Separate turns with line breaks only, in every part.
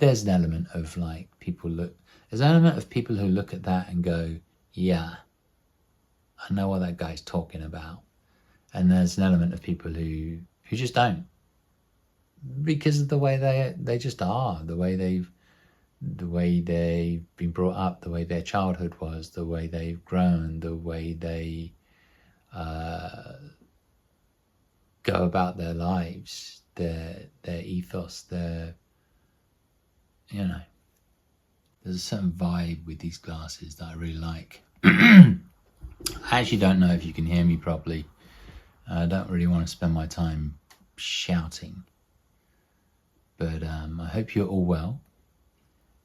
there's an element of like there's an element of people who look at that and go, yeah, I know what that guy's talking about. And there's an element of people who just don't, because of the way they just are, the way they've been brought up, the way their childhood was, the way they've grown, the way they go about their lives, their ethos, there's a certain vibe with these glasses that I really like. I actually don't know if you can hear me properly. I don't really want to spend my time shouting, but I hope you're all well.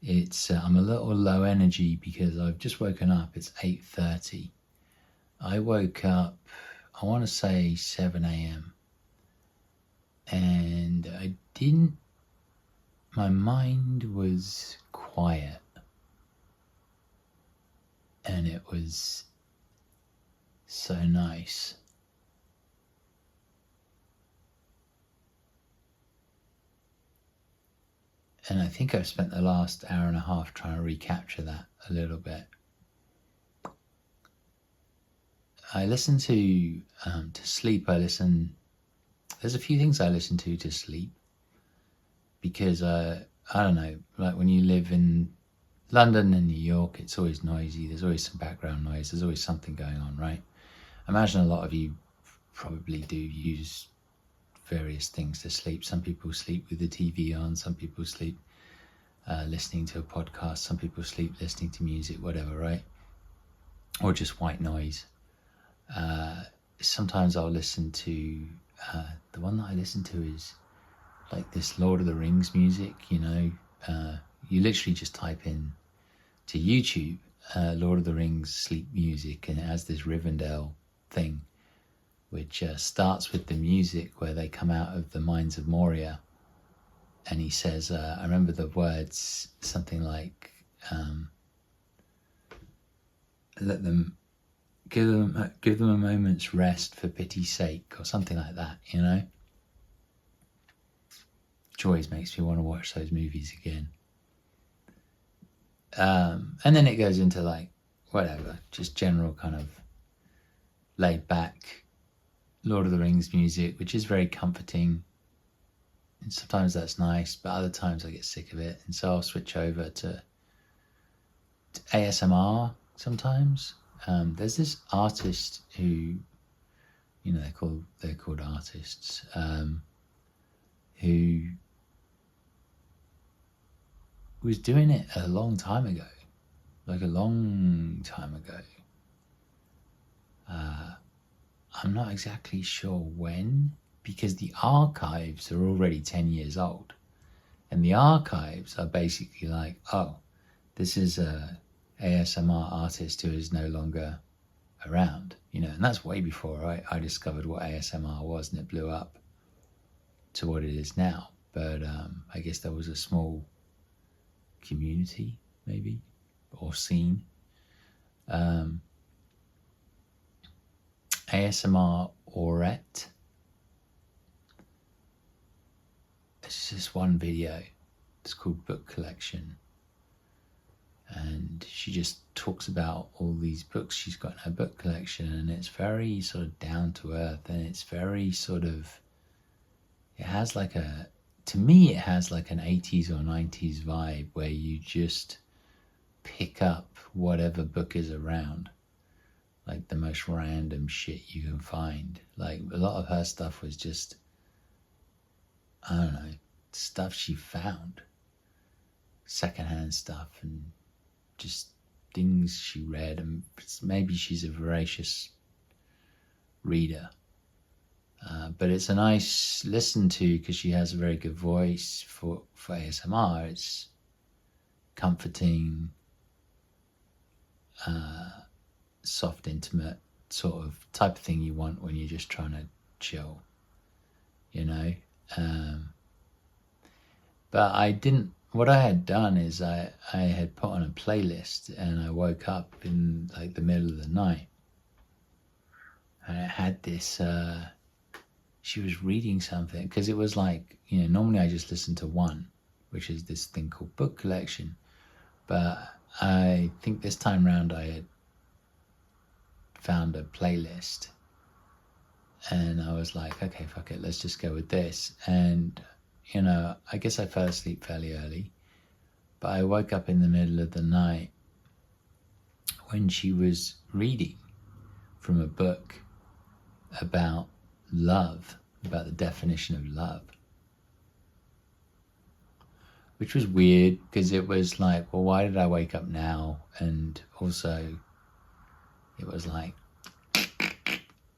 I'm a little low energy because I've just woken up. It's 8:30. I woke up, I want to say 7 a.m. and my mind was quiet, and it was so nice. And I think I've spent the last hour and a half trying to recapture that a little bit. I listen to sleep. There's a few things I listen to sleep, because I don't know, like when you live in London and New York, it's always noisy. There's always some background noise. There's always something going on, right? I imagine a lot of you probably do use various things to sleep. Some people sleep with the TV on, some people sleep listening to a podcast, some people sleep listening to music, whatever, right? Or just white noise. Sometimes I'll listen to the one that I listen to is like this Lord of the Rings music, you literally just type in to YouTube Lord of the Rings sleep music, and it has this Rivendell thing which starts with the music where they come out of the mines of Moria, and he says, I remember the words, something like, give them a moment's rest for pity's sake, or something like that, which always makes me want to watch those movies again. And then it goes into like, whatever, just general kind of laid back Lord of the Rings music, which is very comforting. And sometimes that's nice, but other times I get sick of it. And so I'll switch over to ASMR sometimes. There's this artist who, they're called artists, who was doing it a long time ago. I'm not exactly sure when, because the archives are already 10 years old. And the archives are basically like, oh, this is a ASMR artist who is no longer around, and that's way before I discovered what ASMR was, and it blew up to what it is now. But I guess there was a small community, maybe, or scene. ASMR Aurette. It's just one video. It's called Book Collection. And she just talks about all these books she's got in her book collection, and it's very sort of down to earth, and it's very sort of, it has like an 80s or 90s vibe where you just pick up whatever book is around, like the most random shit you can find. Like a lot of her stuff was just, I don't know, stuff she found, secondhand stuff, and just things she read, and maybe she's a voracious reader. But it's a nice listen to because she has a very good voice for ASMR. It's comforting, soft, intimate sort of type of thing you want when you're just trying to chill, But what I had done is I had put on a playlist, and I woke up in like the middle of the night, and it had this, she was reading something, because it was like, normally I just listen to one, which is this thing called book collection. But I think this time round I had found a playlist, and I was like, okay, fuck it, let's just go with this. And, you know, I guess I fell asleep fairly early, but I woke up in the middle of the night when she was reading from a book about love, about the definition of love. Which was weird, because it was like, well, why did I wake up now? And also, it was like,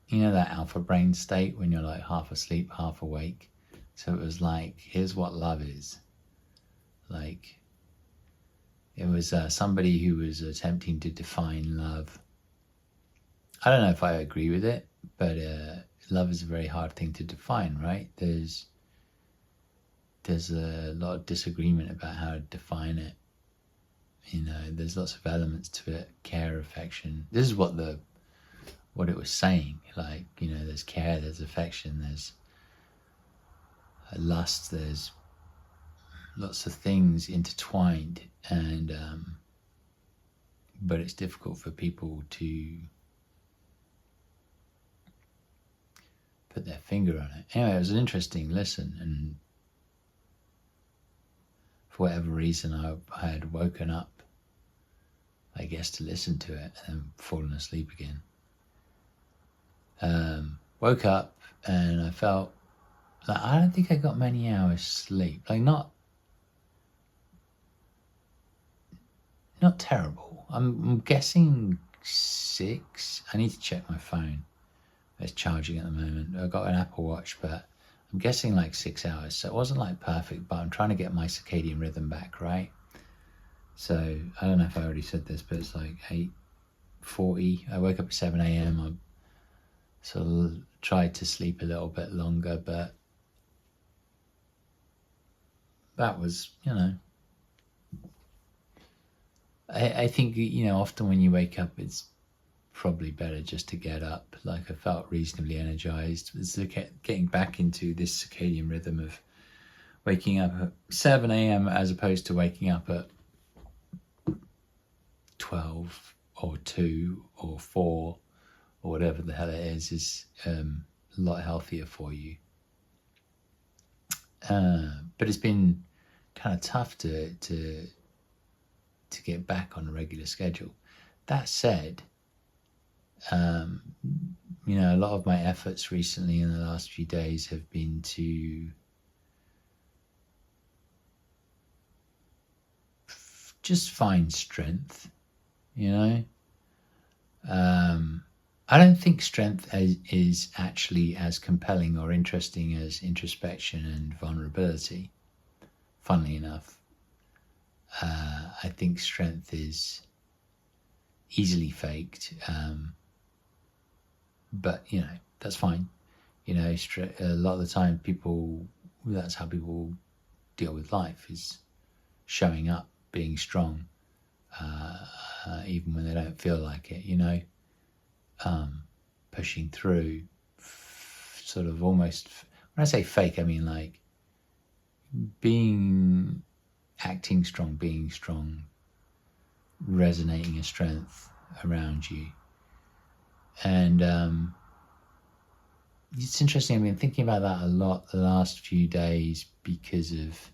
you know, that alpha brain state when you're like half asleep, half awake. So it was like, here's what love is. Like, it was somebody who was attempting to define love. I don't know if I agree with it, but love is a very hard thing to define, right? There's a lot of disagreement about how to define it. You know, there's lots of elements to it: care, affection. This is what it was saying. Like, you know, there's care, there's affection, there's lust, there's lots of things intertwined, and but it's difficult for people to put their finger on it. Anyway, it was an interesting listen, and for whatever reason, I had woken up, I guess, to listen to it, and fallen asleep again. Woke up and I felt like I don't think I got many hours sleep. Like, not terrible. I'm guessing 6. I need to check my phone. It's charging at the moment. I've got an Apple Watch, but I'm guessing like 6 hours. So it wasn't like perfect, but I'm trying to get my circadian rhythm back, right? So I don't know if I already said this, but it's like 8:40. I woke up at 7 a.m. I sort of tried to sleep a little bit longer, but that was, you know, I think, you know, often when you wake up, it's probably better just to get up. Like, I felt reasonably energized. It's getting back into this circadian rhythm of waking up at 7 a.m. as opposed to waking up at 12 or 2 or 4 or whatever the hell it is a lot healthier for you. But it's been kind of tough to get back on a regular schedule. That said, you know, a lot of my efforts recently in the last few days have been to just find strength, you know. I don't think strength is actually as compelling or interesting as introspection and vulnerability, funnily enough. I think strength is easily faked, but, you know, that's fine. You know, a lot of the time that's how people deal with life, is showing up, being strong, even when they don't feel like it, you know, pushing through, sort of almost, when I say fake, I mean like acting strong, being strong, resonating a strength around you. And it's interesting, I've been thinking about that a lot the last few days because of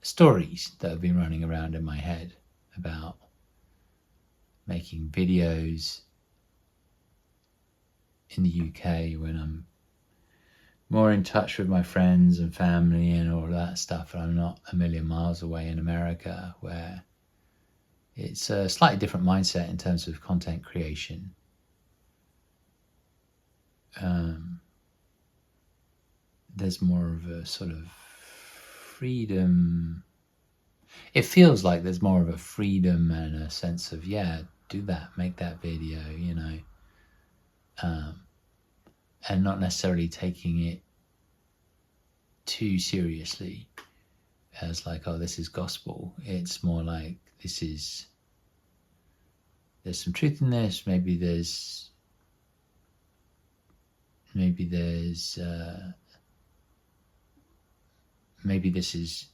stories that have been running around in my head about making videos in the UK when I'm more in touch with my friends and family and all that stuff, and I'm not a million miles away in America, where it's a slightly different mindset in terms of content creation. There's more of a sort of freedom. It feels like there's more of a freedom and a sense of, yeah, do that, make that video, you know, and not necessarily taking it too seriously as like, oh, this is gospel. It's more like, there's some truth in this. Maybe there's maybe there's maybe this is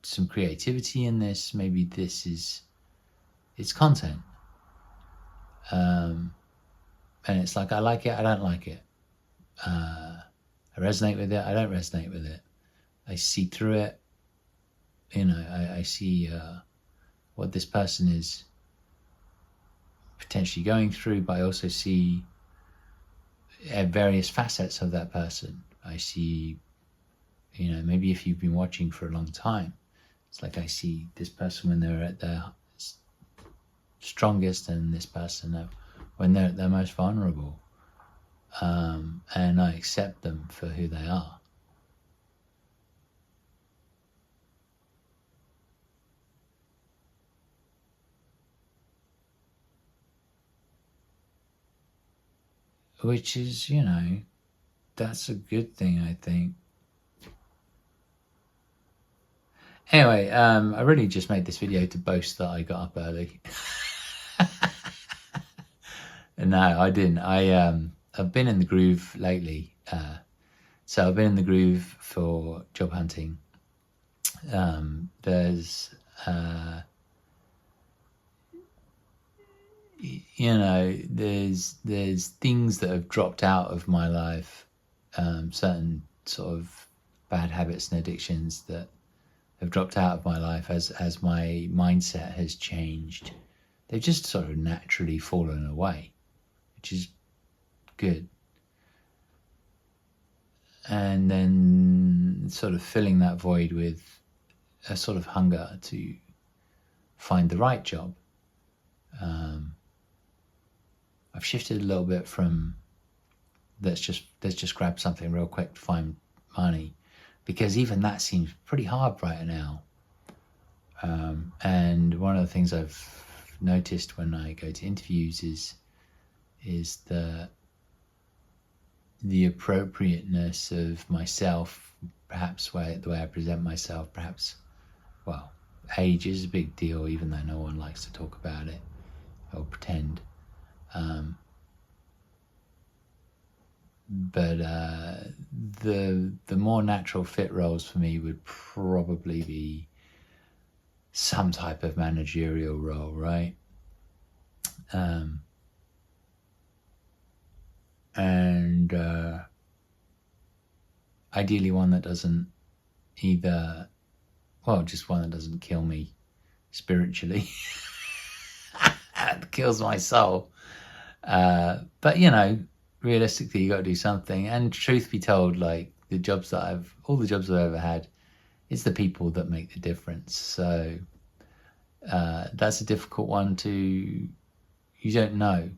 some creativity in this. Maybe this is it's content, and it's like I like it, I don't like it. I resonate with it, I don't resonate with it. I see through it. I see what this person is potentially going through, but I also see various facets of that person. I see, maybe if you've been watching for a long time, it's like I see this person when they're at their strongest and this person when they're at their most vulnerable. And I accept them for who they are. Which is, that's a good thing, I think. Anyway, I really just made this video to boast that I got up early. No, I didn't. I've been in the groove lately. So I've been in the groove for job hunting. There's things that have dropped out of my life, certain sort of bad habits and addictions that have dropped out of my life as my mindset has changed. They've just sort of naturally fallen away, which is good. And then sort of filling that void with a sort of hunger to find the right job. I've shifted a little bit from let's just grab something real quick to find money, because even that seems pretty hard right now. And one of the things I've noticed when I go to interviews is the appropriateness of myself, perhaps the way I present myself, perhaps, well, age is a big deal, even though no one likes to talk about it or pretend. But the more natural fit roles for me would probably be some type of managerial role, right? And ideally one that doesn't just one that doesn't kill me spiritually. It kills my soul. But realistically, you got to do something. And truth be told, like all the jobs I've ever had, it's the people that make the difference. So that's a difficult one you don't know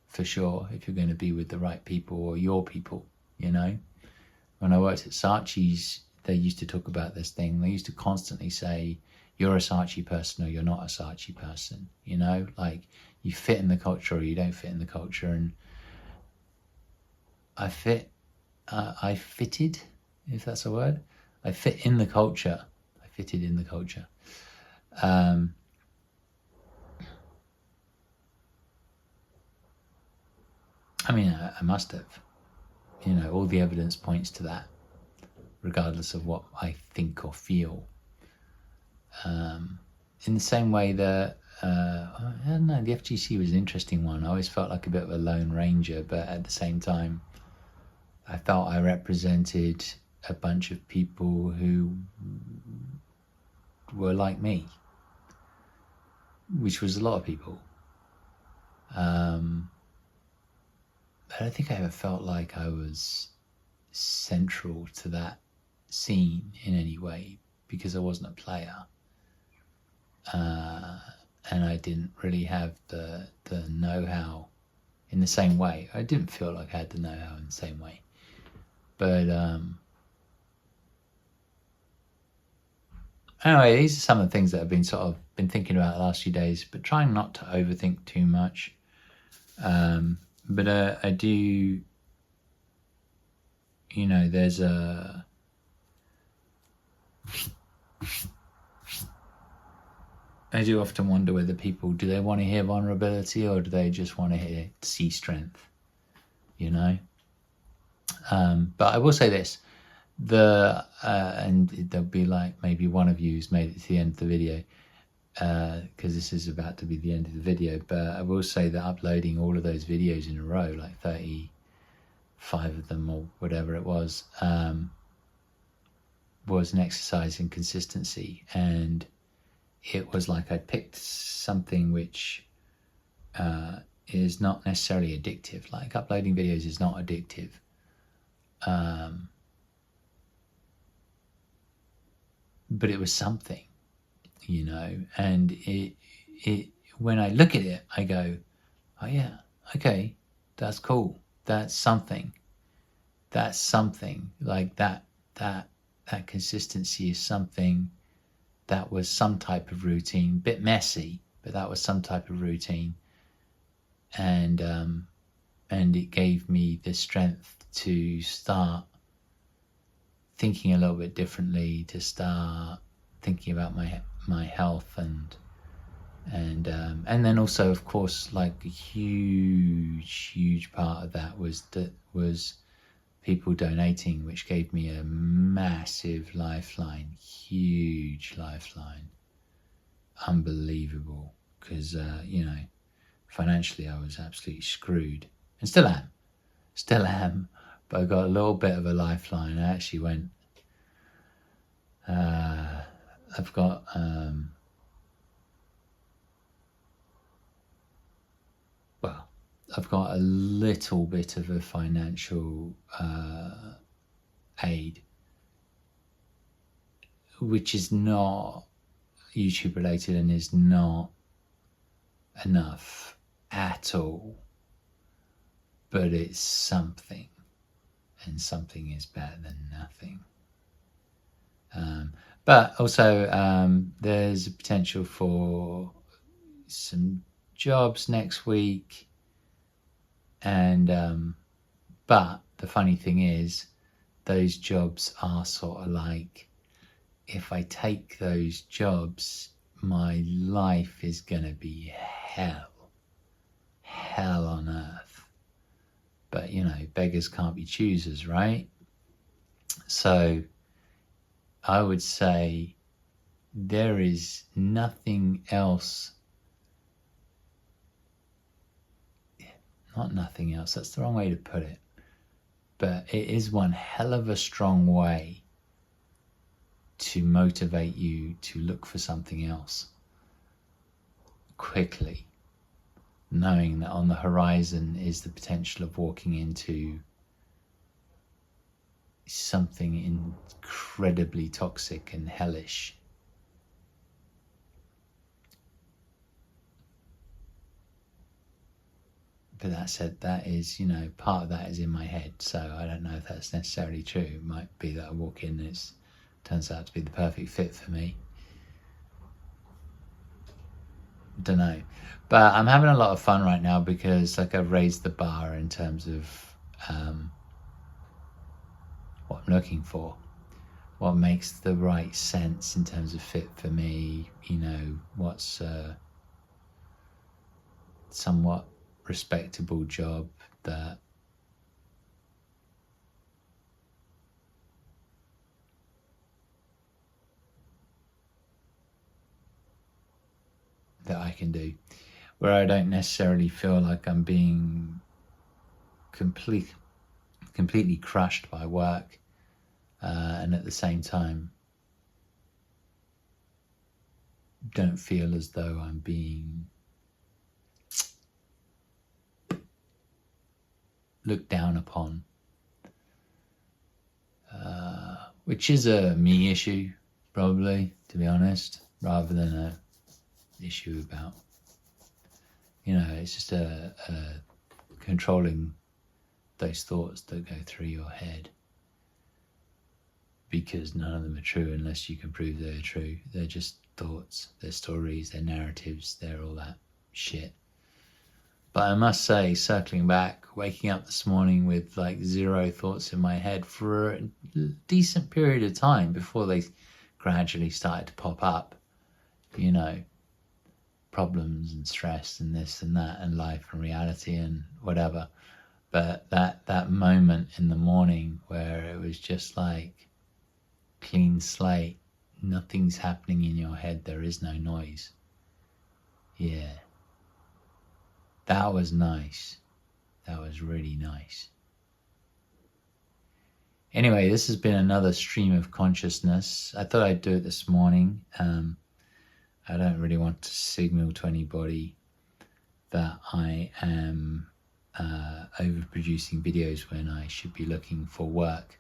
for sure if you're going to be with the right people or your people, When I worked at Saatchi's, they used to talk about this thing. They used to constantly say, you're a Saatchi person or you're not a Saatchi person, like you fit in the culture or you don't fit in the culture. And I fitted, if that's a word. I fit in the culture. I fitted in the culture. I must have. All the evidence points to that, regardless of what I think or feel. In the same way that, I don't know, the FGC was an interesting one. I always felt like a bit of a lone ranger, but at the same time, I felt I represented a bunch of people who were like me, which was a lot of people. But I don't think I ever felt like I was central to that scene in any way, because I wasn't a player. And I didn't really have the know-how in the same way. I didn't feel like I had the know-how in the same way. But anyway, these are some of the things that I've been thinking about the last few days, but trying not to overthink too much. But I do, there's I do often wonder whether people, do they want to hear vulnerability or do they just want to see strength? you know. But I will say this, and there'll be like maybe one of you who's made it to the end of the video, because this is about to be the end of the video, but I will say that uploading all of those videos in a row, like 35 of them or whatever it was an exercise in consistency. And it was like I picked something which is not necessarily addictive. Like uploading videos is not addictive. But it was something, you know, and it when I look at it, I go, oh yeah, okay, that's cool. That's something. That's something. Like that consistency is something. That was some type of routine, bit messy, but that was some type of routine. And it gave me the strength to start thinking a little bit differently, to start thinking about my health, and then also, of course, like a huge part of that was people donating, which gave me a massive lifeline, huge lifeline, unbelievable. Because you know, financially I was absolutely screwed, and still am, but I got a little bit of a lifeline. I actually went, I've got I've got a little bit of a financial aid, which is not YouTube related and is not enough at all, but it's something, and something is better than nothing. But also there's a potential for some jobs next week, and but the funny thing is, those jobs are sort of like, if I take those jobs, my life is gonna be hell on earth. But you know, beggars can't be choosers, right? So I would say there is nothing else. Not nothing else, that's the wrong way to put it. But it is one hell of a strong way to motivate you to look for something else quickly, knowing that on the horizon is the potential of walking into something incredibly toxic and hellish. But that said, that is, you know, part of that is in my head, so I don't know if that's necessarily true. It might be that I walk in and it turns out to be the perfect fit for me. Don't know. But I'm having a lot of fun right now because, like, I've raised the bar in terms of what I'm looking for, what makes the right sense in terms of fit for me, you know, what's somewhat respectable job that I can do, where I don't necessarily feel like I'm being completely crushed by work, and at the same time don't feel as though I'm being looked down upon, which is a me issue, probably, to be honest, rather than a issue about, you know, it's just a controlling those thoughts that go through your head, because none of them are true unless you can prove they're true. They're just thoughts, they're stories, they're narratives, they're all that shit. But I must say, circling back, waking up this morning with like zero thoughts in my head for a decent period of time before they gradually started to pop up, you know, problems and stress and this and that and life and reality and whatever. But that moment in the morning where it was just like clean slate, nothing's happening in your head, there is no noise. Yeah. That was nice. That was really nice. Anyway, this has been another stream of consciousness. I thought I'd do it this morning. I don't really want to signal to anybody that I am overproducing videos when I should be looking for work.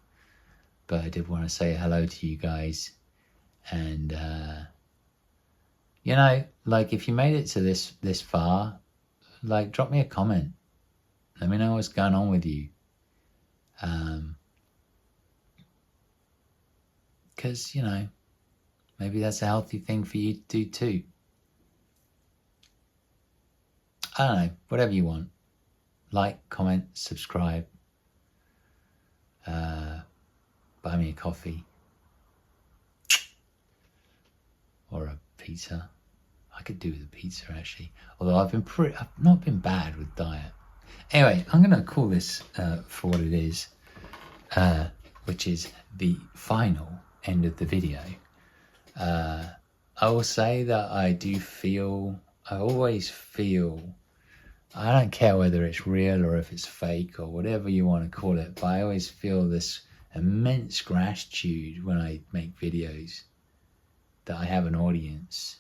But I did want to say hello to you guys. And, you know, like if you made it to this far, like drop me a comment. Let me know what's going on with you. Because, you know, maybe that's a healthy thing for you to do too. I don't know, whatever you want. Like, comment, subscribe. Buy me a coffee. Or a pizza. I could do with a pizza actually. Although I've not been bad with diet. Anyway, I'm going to call this for what it is. Which is the final end of the video. I will say that I always feel, I don't care whether it's real or if it's fake or whatever you want to call it, but I always feel this immense gratitude when I make videos that I have an audience,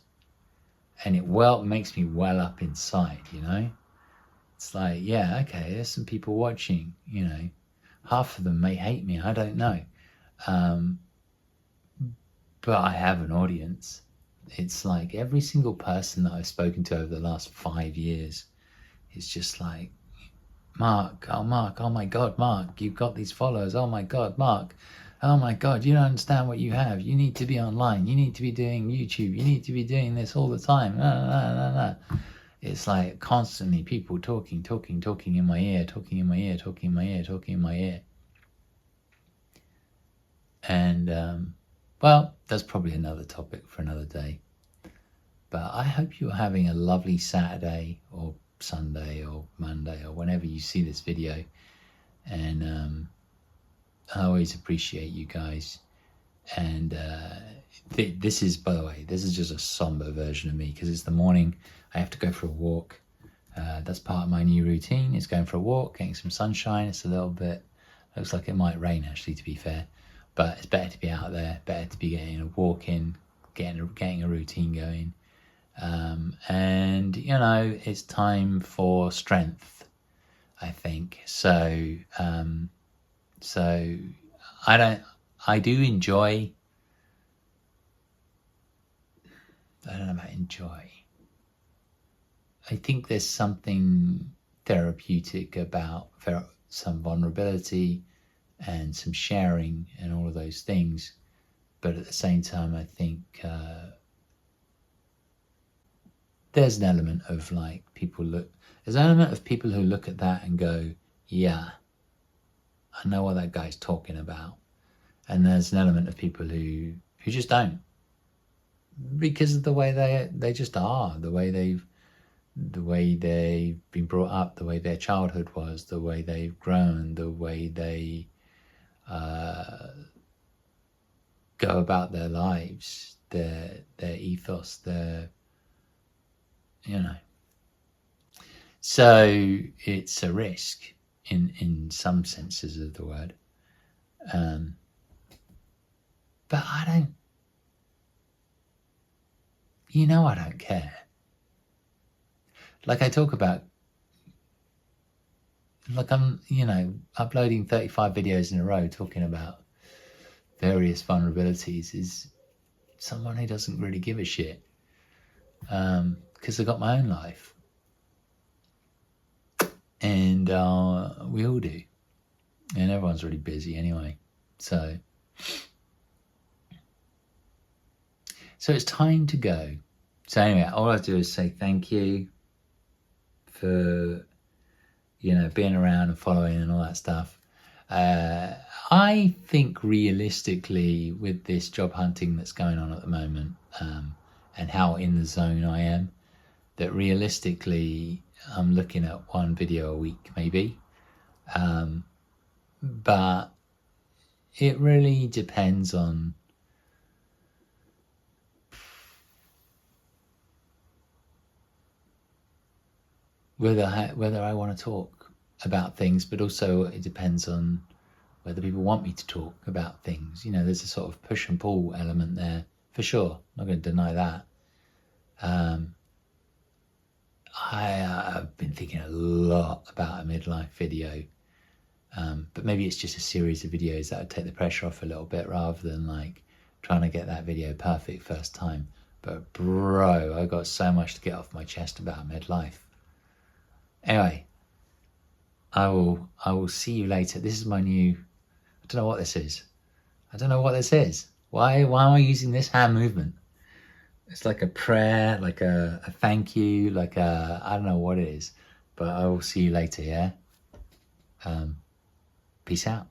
and it makes me well up inside, you know? It's like, yeah, okay, there's some people watching, you know. Half of them may hate me, I don't know. But I have an audience. It's like every single person that I've spoken to over the last 5 years is just like, Mark, oh my God, Mark, you've got these followers. Oh my God, Mark, oh my God, you don't understand what you have. You need to be online. You need to be doing YouTube. You need to be doing this all the time. It's like constantly people talking in my ear, talking in my ear. And, well, that's probably another topic for another day. But I hope you're having a lovely Saturday or Sunday or Monday or whenever you see this video. And I always appreciate you guys. And this is, by the way, this is just a somber version of me because it's the morning. I have to go for a walk. That's part of my new routine, is going for a walk, getting some sunshine. It's a little bit, looks like it might rain actually, to be fair. But it's better to be out there, better to be getting a walk in, getting a routine going. And, you know, it's time for strength, I think. So I do enjoy, I don't know about enjoy. I think there's something therapeutic about some vulnerability and some sharing and all of those things. But at the same time, I think there's an element of like there's an element of people who look at that and go, yeah, I know what that guy's talking about. And there's an element of people who just don't, because of the way they just are, the way they've been brought up, the way their childhood was, the way they've grown, the way they go about their lives, their ethos, their, you know. So it's a risk in some senses of the word. But I don't care. Like I talk about, like I'm, uploading 35 videos in a row talking about various vulnerabilities is someone who doesn't really give a shit. Because I've got my own life. And we all do. And everyone's really busy anyway. So it's time to go. So anyway, all I do is say thank you for, being around and following and all that stuff. I think realistically, with this job hunting that's going on at the moment, and how in the zone I am, that realistically I'm looking at one video a week maybe. But it really depends on whether I want to talk about things, but also it depends on whether people want me to talk about things. You know, there's a sort of push and pull element there for sure. I'm not going to deny that. I've been thinking a lot about a midlife video, but maybe it's just a series of videos that would take the pressure off a little bit rather than like trying to get that video perfect first time. But bro, I got so much to get off my chest about midlife. Anyway, I will see you later. This is my new, I don't know what this is. Why am I using this hand movement? It's like a prayer, like a thank you, like I don't know what it is, but I will see you later, yeah? Peace out.